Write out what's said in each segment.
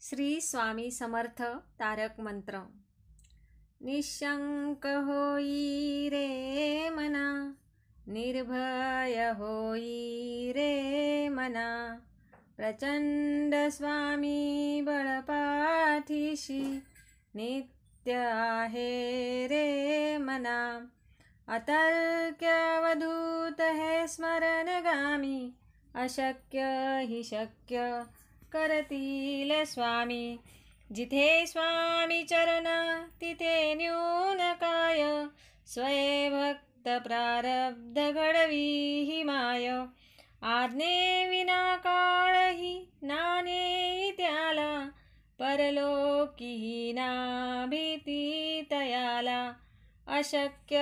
श्री स्वामी समर्थ तारक मंत्र। निशंक होई रे मना, निर्भय होई रे मना, प्रचंड स्वामी बळपाठीशी नित्य आहे रे मना। अतर्क्यवधूत हे स्मरणगामी, अशक्य हि शक्य करतील स्वामी। जिथे स्वामी चरण तिथे न्यून काय, स्वये भक्त प्रारब्ध घडवी ही माय। आज्ञे विना काळही नाने त्याला, परलोकी ना भीती तयाला। अशक्य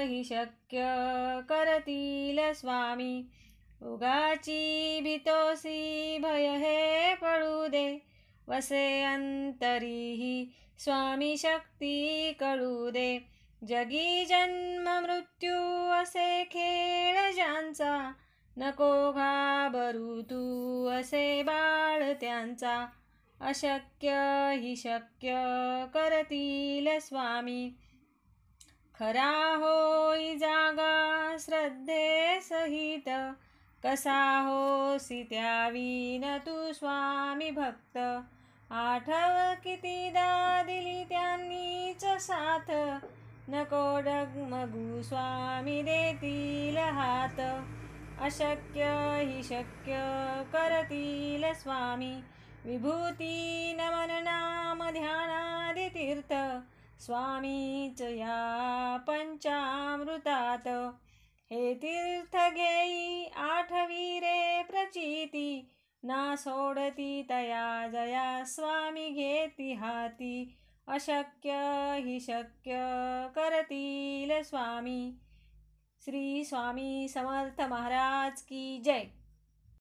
हि शक्य करतील स्वामी, उगाची भीतोसी भय हे पडू दे। वसे अंतरीही स्वामी शक्ती कळू दे। जगी जन्म मृत्यू असे खेळ ज्यांचा, नको घाबरू तू असे बाळ त्यांचा। अशक्य हि शक्य करतील स्वामी, खरा होई जागा श्रद्धे सहित। कसा होसी त्यावीन तू स्वामी भक्त, आठव कितीदा दिली त्यांनीच साथ। नको डगमगू स्वामी देतील हात, अशक्य हि शक्य करतील स्वामी। विभूती नमन नाम ध्यानादि तीर्थ, स्वामीच या पंचामृतात। हे तीर्थ घेई आठवी रे प्रचिती, ना सोडती तया जया स्वामी घेती हाती। अशक्य हि शक्य करतील स्वामी। श्री स्वामी समर्थ महाराज की जय।